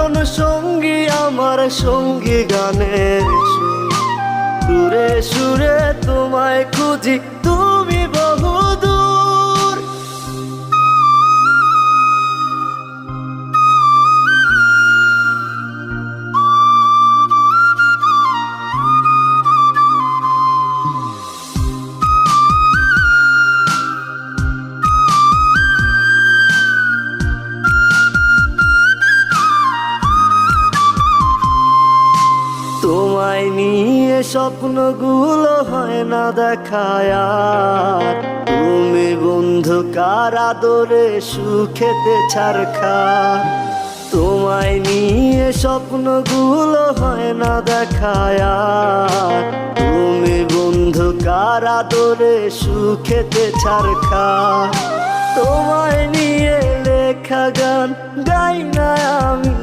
আপন সঙ্গী আমার সঙ্গী গানের সুর। সুরে সুরে তোমায় খুঁজি তুমি বহুদূর। তোমায় নিয়ে স্বপ্নগুলো হয় না দেখায় আর। তুমি বন্ধু কার আদরে সুখেতে ছারখার। তোমায় নিয়ে স্বপ্নগুলো হয় না দেখায় আর। তুমি বন্ধু কার আদরে সুখেতে ছারখার। তোমায় নিয়ে লেখা গান গাই না আমি